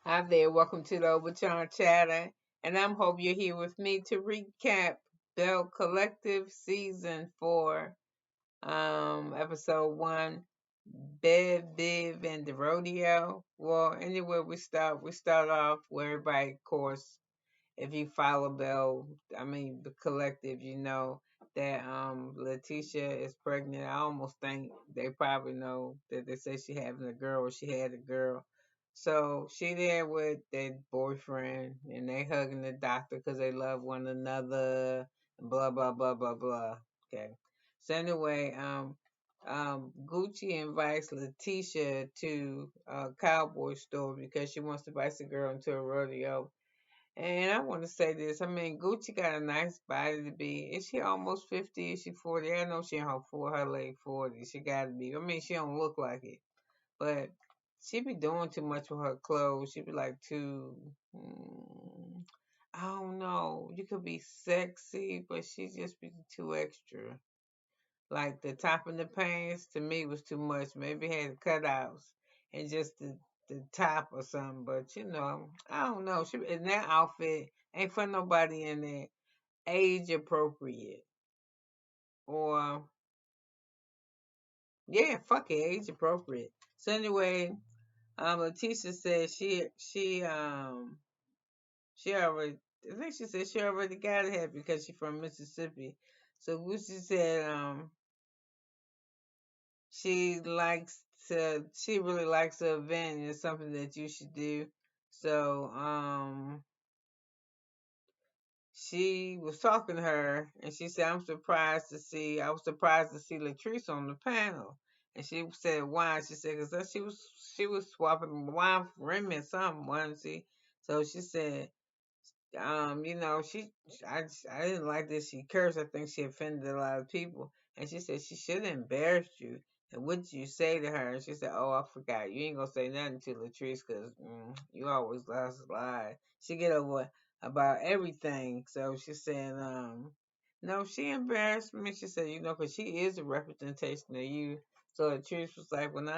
Hi there, welcome to the Overtime Chatter, and I'm hope you're here with me to recap Belle Collective Season 4, Episode 1, Biv, and the Rodeo. Well, anyway, we start off where everybody, of course, if you follow Belle, the collective, you know that Letitia is pregnant. I almost think they probably know that they say she having a girl or she had a girl. So she there with their boyfriend and they hugging the doctor because they love one another. Blah blah blah blah blah. Okay. So anyway, Gucci invites Letitia to a cowboy store because she wants to invite the girl into a rodeo. And I want to say this. Gucci got a nice body to be. Is she almost 50? Is she 40? I know she in her late 40s. She got to be. She don't look like it. But she be doing too much with her clothes. She be like too, I don't know. You could be sexy, but she just be too extra. Like the top of the pants to me was too much. Maybe it had cutouts and just the top or something. But I don't know. She in that outfit ain't for nobody in there age appropriate or yeah, fuck it, age appropriate. So anyway, Leticia said she already I think she said she already got it because she's from Mississippi. So Lucy said she really likes the event and it's something that you should do. So she was talking to her and she said I was surprised to see Latrice on the panel. And she said why? She said because she was swapping wine for Remy or something, wasn't she? So she said I didn't like that she cursed. I think she offended a lot of people. And she said she should have embarrassed you. And what did you say to her? And she said, "Oh, I forgot. You ain't gonna say nothing to Latrice because you always lie." She get over about everything. So she said, no, she embarrassed me. She said, because she is a representation of you. So Latrice was like, when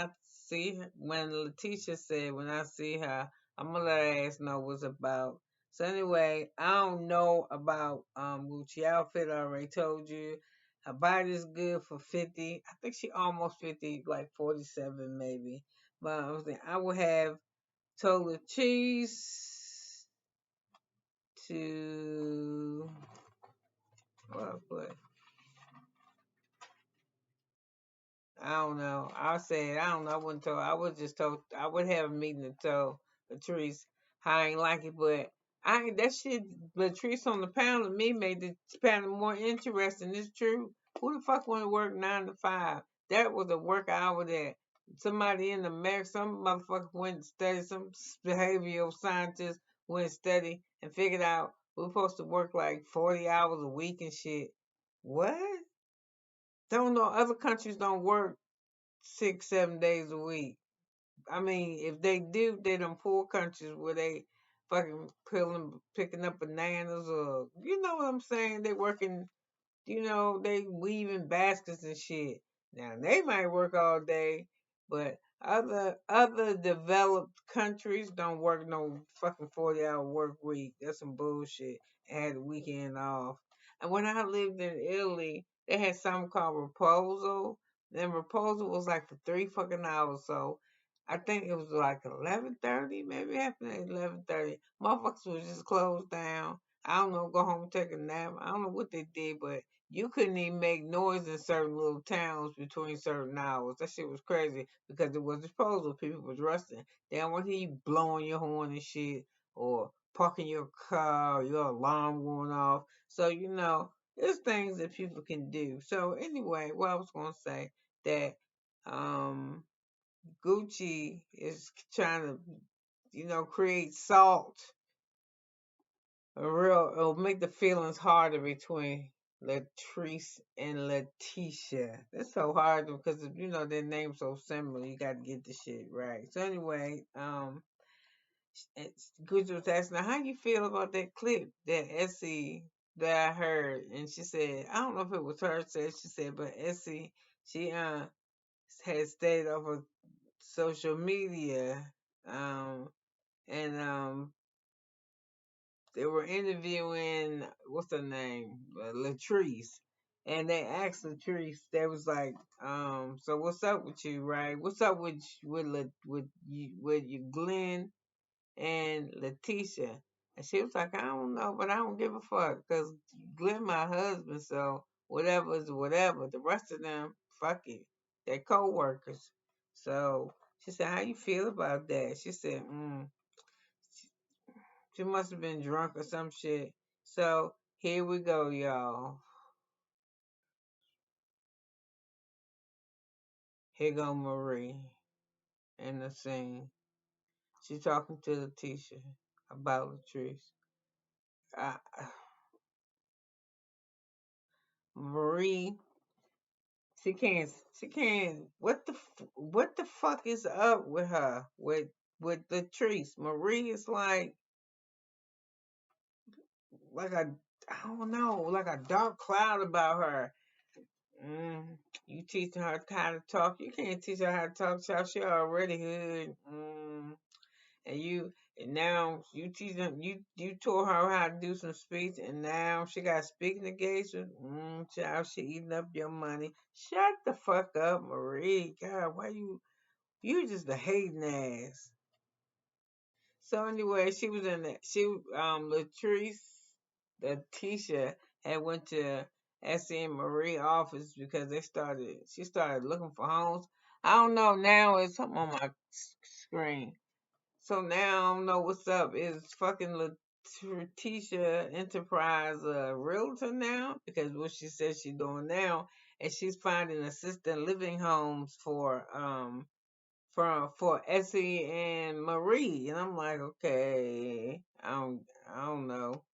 Letitia said, when I see her, I'm gonna let her ass know what's about. So anyway, I don't know about Gucci outfit. I already told you. Her body's good for 50. I think she almost 50, like 47 maybe. But I would have told the cheese to what? I don't know. I said I don't know. I wouldn't tell. I would just told. I would have a meeting to tell Latrice how I ain't like it, but I ain't that shit. Latrice on the panel to me made the panel more interesting. It's true. Who the fuck want to work 9 to 5? That was a work hour that somebody in America, some motherfucker went and studied, some behavioral scientist went and studied and figured out we're supposed to work like 40 hours a week and shit. What? Don't know. Other countries don't work 6, 7 days a week. If they do, they them poor countries where they fucking picking up bananas or you know what I'm saying. They working, they weaving baskets and shit. Now they might work all day, but other developed countries don't work no fucking 40-hour work week. That's some bullshit. And had the weekend off. And when I lived in Italy, they had something called Reposo. Then Reposo was like for 3 fucking hours. So I think it was like 11:30, maybe after 11:30. Motherfuckers was just closed down. I don't know, go home and take a nap. I don't know what they did, but you couldn't even make noise in certain little towns between certain hours. That shit was crazy because it was disposal. People was rusting. They don't want to hear you blowing your horn and shit or parking your car, your alarm going off. So, there's things that people can do. So anyway, what I was gonna say that um Gucci is trying to, create salt it'll make the feelings harder between Latrice and Letitia. That's so hard because their names so similar. You got to get the shit right. So anyway, Gucci was asking her, how you feel about that clip that Essie that I heard, and she said, I don't know if it was her said she said, but Essie she had stayed off of social media, um and they were interviewing what's her name, Latrice, and they asked Latrice. They was like, so what's up with you, right? What's up with you, Glenn and Letitia? And she was like, I don't know, but I don't give a fuck because Glenn my husband, so whatever is whatever. The rest of them, fuck it, they're co-workers. So she said, how you feel about that? She said, she must have been drunk or some shit. So here we go, y'all. Here go Marie in the scene. She talking to Letitia about Latrice. I, Marie, she can't. What the fuck is up with her? With Latrice, Marie is like a I don't know, like a dark cloud about her. Mm, you teaching her how to talk. You can't teach her how to talk, child. She already hood. And now you teaching you taught her how to do some speech, and now she got speaking engagement. Child, she eating up your money. Shut the fuck up, Marie. God, why you just a hating ass. So anyway, she was in the Latrice, the Tisha had went to Essie and Marie office because she started looking for homes. I don't know, now it's something on my screen. So now I don't know what's up. Is fucking Letitia Enterprise a realtor now? Because what she says she's doing now is she's finding assisted living homes for Essie and Marie. And I'm like, okay, I don't know.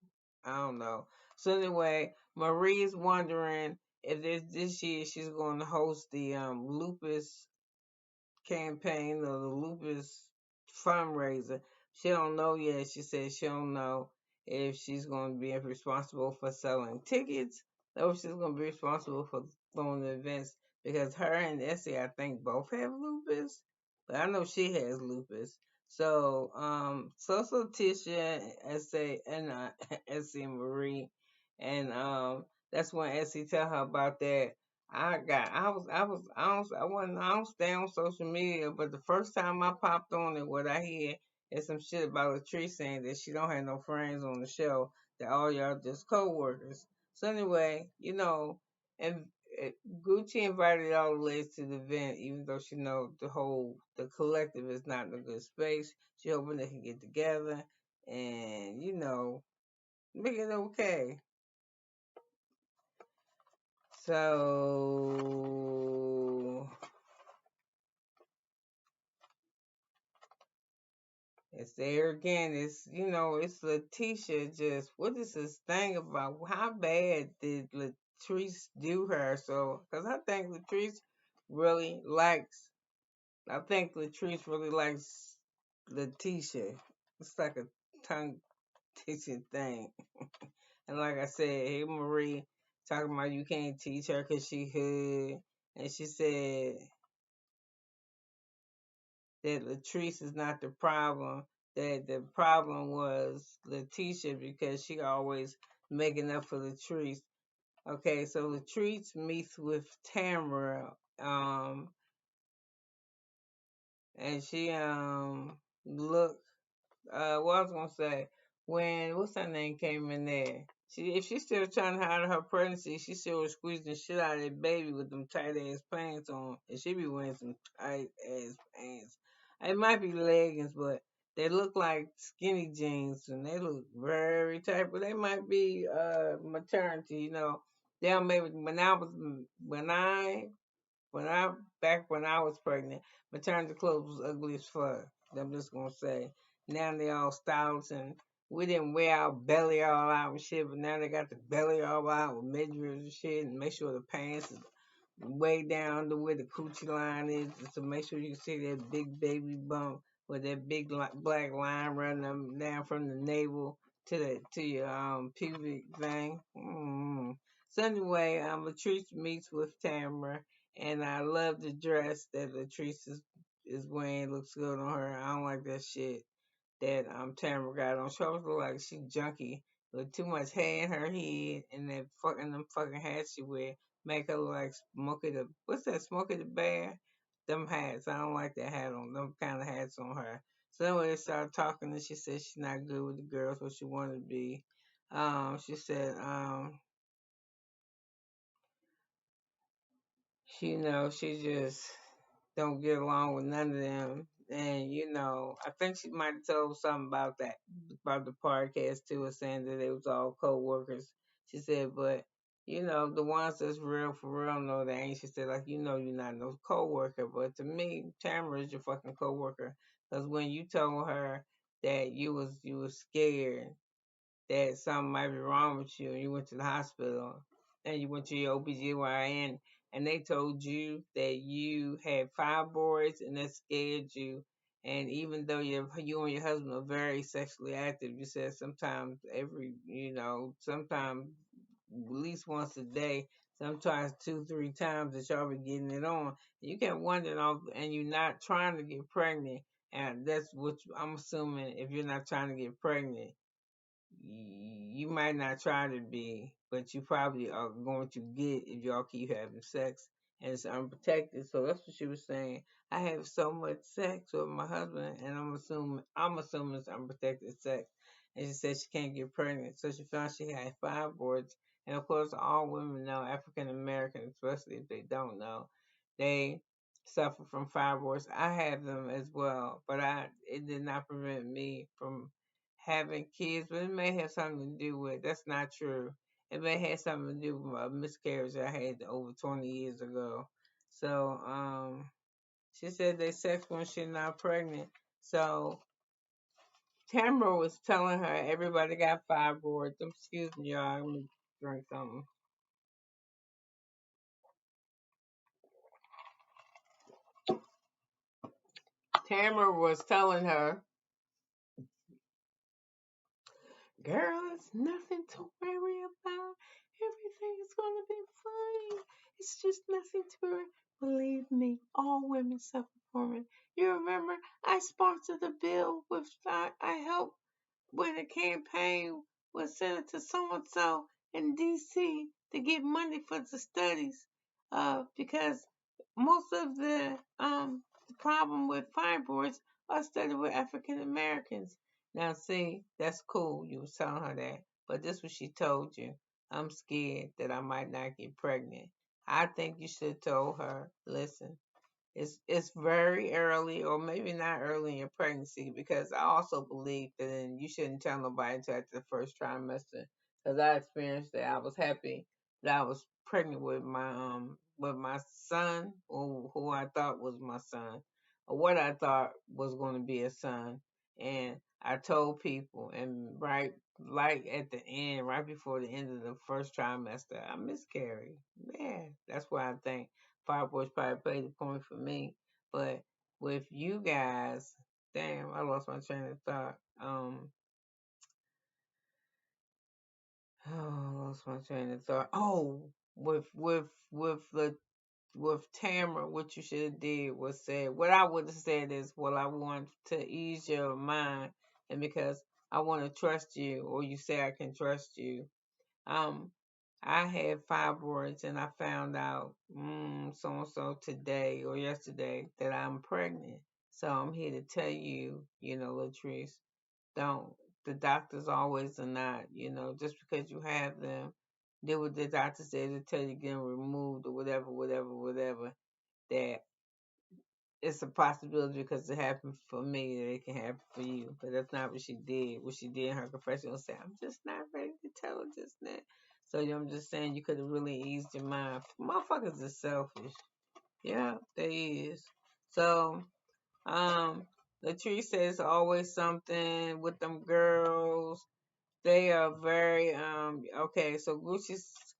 I don't know. So anyway, Marie's wondering if this year she's going to host the lupus campaign or the lupus fundraiser. She don't know yet. She said she don't know if she's going to be responsible for selling tickets or if she's going to be responsible for throwing the events because her and Essie, I think, both have lupus, but I know she has lupus. So Tisha, Essie, and Essie and Marie, and that's when Essie tell her about that. I don't stay on social media, but the first time I popped on it, what I hear is some shit about Latrice saying that she don't have no friends on the show, that all y'all just co-workers. So anyway, and Gucci invited all the ladies to the event, even though she know the collective is not in a good space. She hoping they can get together and make it okay. So it's there again. It's Letitia. Just what is this thing about? How bad did Latrice do her? So, because really likes, I think Latrice really likes Letitia. It's like a tongue teaching thing. And like I said, hey Marie, talking about you can't teach her because she hood, and she said that Latrice is not the problem. That the problem was Letitia because she always making up for Latrice. Okay, so Latrice meets with Tamara, and she look what I was gonna say, when what's her name came in there. If she's still trying to hide her pregnancy, she still was squeezing the shit out of that baby with them tight ass pants on, and she be wearing some tight ass pants. It might be leggings, but they look like skinny jeans, and they look very tight. But they might be maternity, They don't maybe when I when I back when I was pregnant, maternity clothes was ugly as fuck. I'm just gonna say. Now they all stylish and we didn't wear our belly all out and shit, but now they got the belly all out with midriffs and shit, and make sure the pants is way down to where the coochie line is, to make sure you can see that big baby bump with that big black line running down from the navel to your pubic thing. So anyway, Latrice meets with Tamara, and I love the dress that Latrice is wearing. It looks good on her. I don't like that shit. that Tamara got on. She always look like she junky with too much hair in her head and that fucking them fucking hats she wear make her look like Smokey the what's that Smokey the Bear? Them hats. I don't like that hat on them kind of hats on her. So anyway, they started talking and she said she's not good with the girls, what she wanted to be. She said, she she just don't get along with none of them. And I think she might have told something about that about the podcast too, or saying that they was all co-workers. She said, but the ones that's real for real know they ain't. She said, like you're not no co-worker, but to me, Tamara is your fucking co-worker. Because when you told her that you was scared that something might be wrong with you and you went to the hospital and you went to your OBGYN and they told you that you had fibroids and that scared you. And even though you and your husband are very sexually active, you said sometimes sometimes at least once a day, sometimes two, three times that y'all be getting it on. You can't wonder off and you're not trying to get pregnant. And that's what I'm assuming if you're not trying to get pregnant you might not try to be, but you probably are going to get if y'all keep having sex and it's unprotected. So that's what she was saying. I have so much sex with my husband, and I'm assuming it's unprotected sex. And she said she can't get pregnant, so she found she had fibroids. And of course, all women know, African Americans, especially if they don't know, they suffer from fibroids. I have them as well, but it did not prevent me from having kids, but it may have something to do with that's not true. It may have something to do with a miscarriage I had over 20 years ago. So, she said they sex when she's not pregnant. So Tamara was telling her everybody got fibroids. Excuse me, y'all. Let me drink something. Tamara was telling her, girl, it's nothing to worry about. Everything is gonna be fine. It's just nothing to worry. Believe me, all women suffer from it. You remember I sponsored a bill with I helped with a campaign with Senator so and so in DC to get money for the studies. Because most of the problem with fibroids are studied with African Americans. Now, see, that's cool. You was telling her that, but this what she told you. I'm scared that I might not get pregnant. I think you should have told her, listen, it's very early or maybe not early in your pregnancy because I also believe that you shouldn't tell nobody until after the first trimester because I experienced that I was happy that I was pregnant with my son or who I thought was my son or what I thought was going to be a son and I told people and right like at the end right before the end of the first trimester I miscarried. Yeah, that's why I think Five Boys probably played the point for me. But with you guys, damn, I lost my train of thought. Oh, I lost my train of thought. Oh, with Tamara, what you should have did was said. What I would have said is, well, I want to ease your mind, and because I want to trust you, or you say I can trust you. Um, I had fibroids and I found out so and so today or yesterday that I'm pregnant. So I'm here to tell you, Latrice, don't the doctors always are not, just because you have them, do what the doctor said to tell you get them removed or whatever, whatever, whatever. That it's a possibility because it happened for me that it can happen for you. But that's not what she did. What she did in her confession was say, I'm just not ready to tell just that. So I'm just saying you could have really eased your mind. Motherfuckers are selfish. Yeah, they is. So, Latrice says always something with them girls. They are very okay. So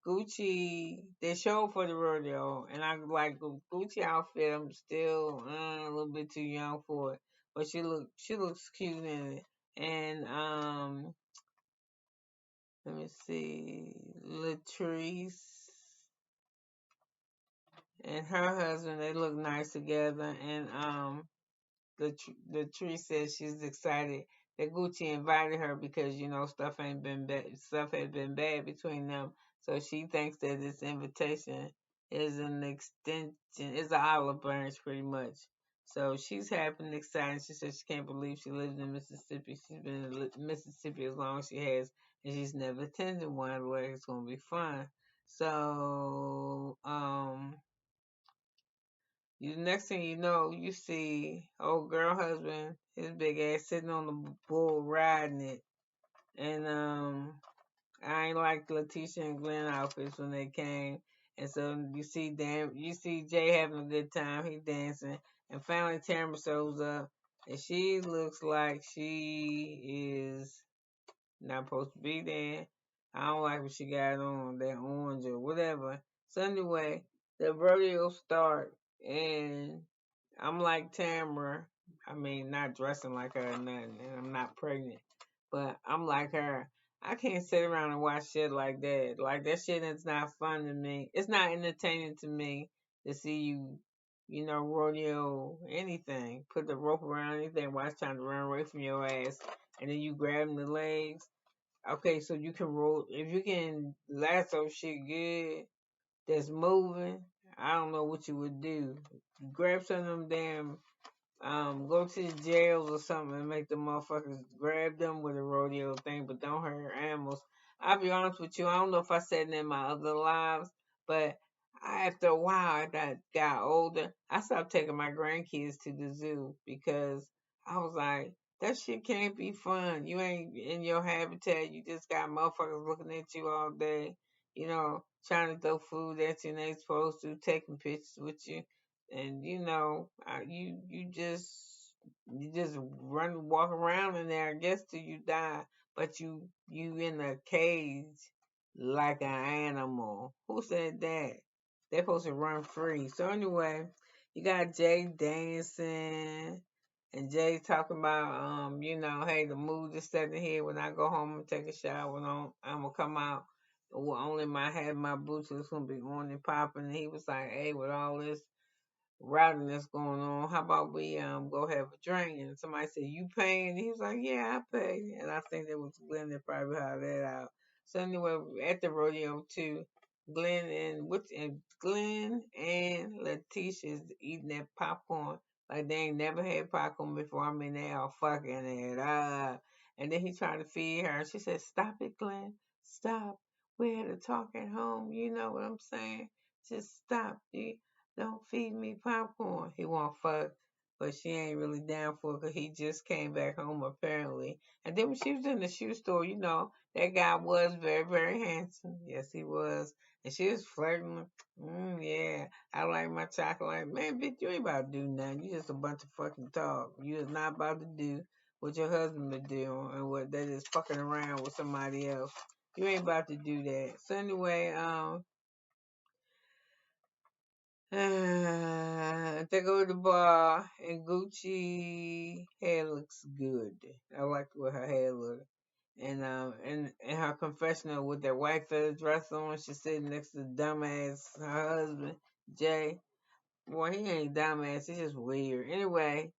Gucci they showed for the rodeo, and I like the Gucci outfit. I'm still a little bit too young for it, but she looks cute in it. And let me see, Latrice and her husband they look nice together. And Latrice says she's excited that Gucci invited her because stuff had been bad between them. So she thinks that this invitation is an extension, is an olive branch pretty much. So she's happy and excited. She says she can't believe she lives in Mississippi. She's been in Mississippi as long as she has, and she's never attended one where it's gonna be fun. So, you next thing you know, you see old girl husband, his big ass sitting on the bull riding it, and I ain't like Letitia and Glenn outfits when they came, and so you see Jay having a good time, he dancing, and finally Tamara shows up, and she looks like she is not supposed to be there. I don't like what she got on, that orange or whatever. So anyway, the rodeo start, and I'm like Tamara. I mean, not dressing like her or nothing, and I'm not pregnant, but I'm like her. I can't sit around and watch shit like that. Like that shit is not fun to me. It's not entertaining to me to see you, rodeo anything. Put the rope around anything while it's trying to run away from your ass, and then you grab the legs. Okay, so you can roll if you can lasso shit good that's moving. I don't know what you would do. Grab some of them damn go to the jails or something and make the motherfuckers grab them with a rodeo thing, but don't hurt animals. I'll be honest with you, I don't know if I said it in my other lives, but after a while, as I got older, I stopped taking my grandkids to the zoo because I was like, that shit can't be fun. You ain't in your habitat. You just got motherfuckers looking at you all day, trying to throw food at you and they supposed to, taking pictures with you and you just walk around in there, I guess till you die. But you in a cage like an animal. Who said that? They're supposed to run free. So anyway, you got Jay dancing. And Jay talking about, hey, the mood is setting here. When I go home and take a shower, I'm gonna come out. Well, only my had my boots is gonna be on and popping. And he was like, hey, with all this routing that's going on. How about we go have a drink? And somebody said, you paying? And he was like, yeah, I pay. And I think that was Glenn that probably had that out. So anyway, at the rodeo too, Glenn and Letitia is eating that popcorn like they ain't never had popcorn before. I mean, they all fucking it up. And then he tried to feed her. She said, stop it, Glenn. Stop. We had a talk at home. You know what I'm saying? Just stop. Don't feed me popcorn. He want fuck, but she ain't really down for it because he just came back home apparently. And then when she was in the shoe store, that guy was very, very handsome. Yes, he was. And she was flirting. Yeah, I like my chocolate. Man, bitch, you ain't about to do nothing. You just a bunch of fucking talk. You is not about to do what your husband would do and what that is fucking around with somebody else. You ain't about to do that. So anyway, they go to the bar and Gucci hair looks good. I like the way her hair look. And in her confessional with that white feather dress on, she's sitting next to dumbass her husband, Jay. Boy, he ain't dumbass, he's just weird. Anyway,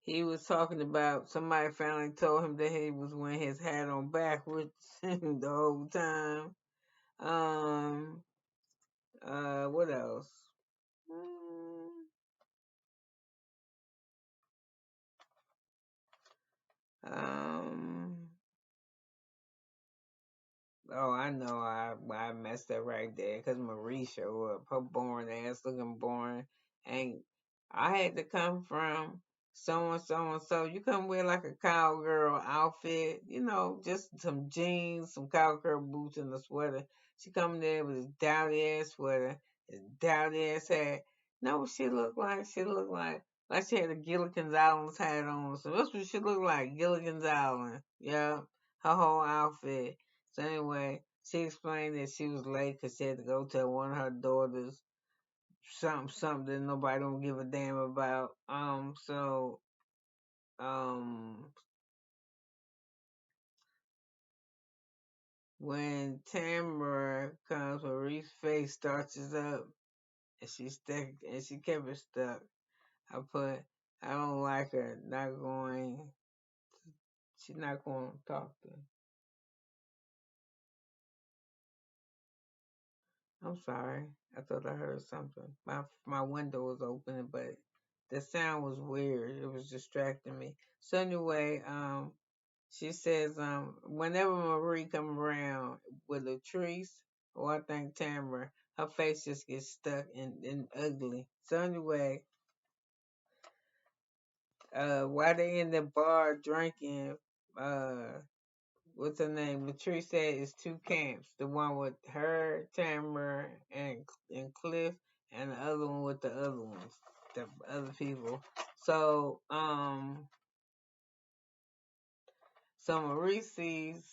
he was talking about somebody finally told him that he was wearing his hat on backwards the whole time. Um what else? Mm, Um. Oh, I know. I messed up right there because Marie showed up. Her boring ass looking boring. Ain't I had to come from so and so. You come wear like a cowgirl outfit, just some jeans, some cowgirl boots, and a sweater. She come there with this dowdy ass sweater, this dowdy ass hat. Know what she looked like? She looked like she had a Gilligan's Island hat on. So that's what she looked like, Gilligan's Island. Yeah, her whole outfit. So anyway, she explained that she was late because she had to go tell one of her daughters something that nobody don't give a damn about. Um, when Tamara comes, Marie's face starches up, and she kept it stuck. I put I don't like her. Not going. She's not going to talk to. I'm sorry. I thought I heard something. My window was open, but the sound was weird. It was distracting me. So anyway, she says, whenever Marie come around with Latrice or I think Tamara, her face just gets stuck and ugly. So anyway, while they in the bar drinking, uh, what's her name? Latrice said it's two camps. The one with her, Tamara, and Cliff, and the other one with the other ones, the other people. So so Marie sees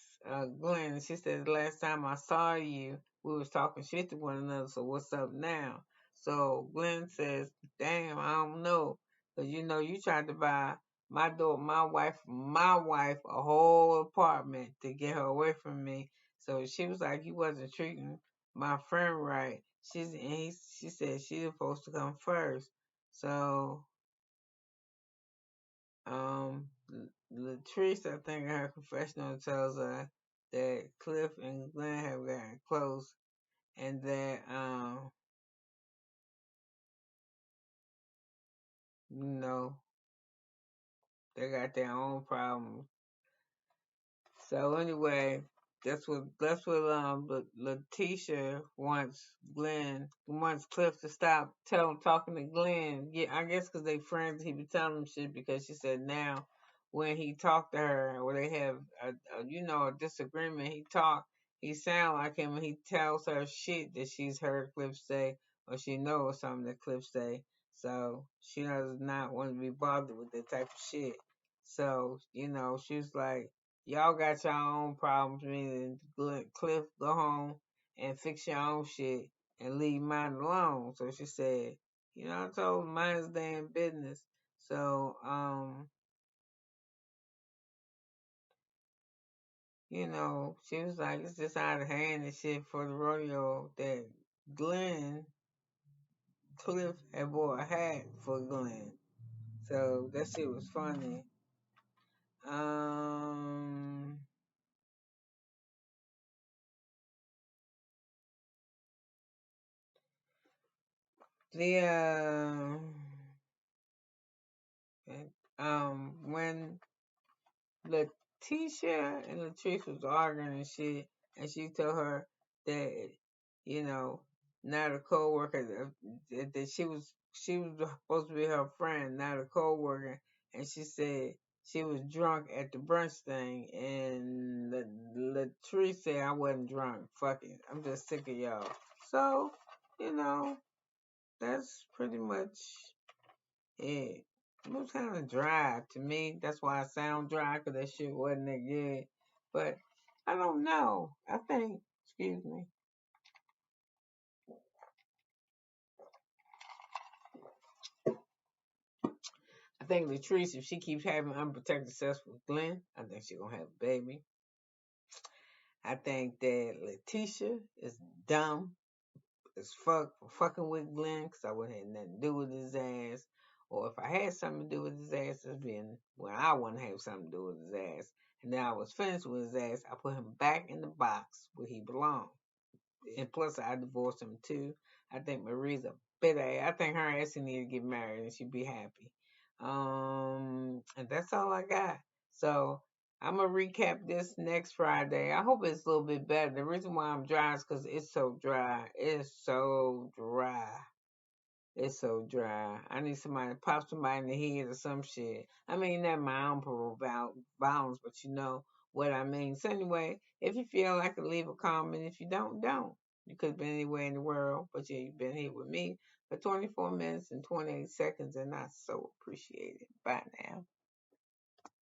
Glenn, and she said, "The last time I saw you, we was talking shit to one another. So what's up now?" So Glenn says, "Damn, I don't know, 'cause you know you tried to buy my wife, a whole apartment to get her away from me. So she was like, you wasn't treating my friend right. She said she was supposed to come first. So Latrice, I think in her confessional tells her that Cliff and Glenn have gotten close and that you know, they got their own problems. So anyway, that's what Letitia wants Cliff to stop talking to Glenn. Yeah, I guess because they friends, he be telling him shit because she said now when he talked to her or they have a disagreement, he sound like him and he tells her shit that she's heard Cliff say or she knows something that Cliff say. So she does not want to be bothered with that type of shit. So, she was like, y'all got your own problems, meaning Cliff, go home and fix your own shit and leave mine alone. So she said, I told him mind his damn business. So, she was like, it's just out of hand and shit for the rodeo that Glenn, Cliff had bought a hat for Glenn. So that shit was funny. Um, the, when Letitia and Latrice was arguing and shit, and she told her that you know not a coworker that she was supposed to be her friend, not a coworker, and she said she was drunk at the brunch thing, and Latrice said I wasn't drunk. Fuck it, I'm just sick of y'all. So you know that's pretty much it. It was kind of dry to me. That's why I sound dry, because that shit wasn't that good. But I don't know. Excuse me. I think Latrice, if she keeps having unprotected sex with Glenn, I think she's going to have a baby. I think that Letitia is dumb as fuck for fucking with Glenn, because I wouldn't have nothing to do with his ass. Or if I had something to do with his ass, it's been when I wouldn't have something to do with his ass. And then I was finished with his ass, I put him back in the box where he belonged. And plus, I divorced him too. I think Marie's a bitter ass. I think her ass need to get married and she'd be happy. And that's all I got. So I'm gonna recap this next Friday. I hope it's a little bit better. The reason why I'm dry is because it's so dry. It's so dry. It's so dry. I need somebody to pop somebody in the head or some shit. I mean, not my own violence, but you know what I mean. So anyway, if you feel like it, leave a comment. If you don't, don't. You could have been anywhere in the world, but yeah, you've been here with me for 24 minutes and 28 seconds, and I so appreciate it. Bye now.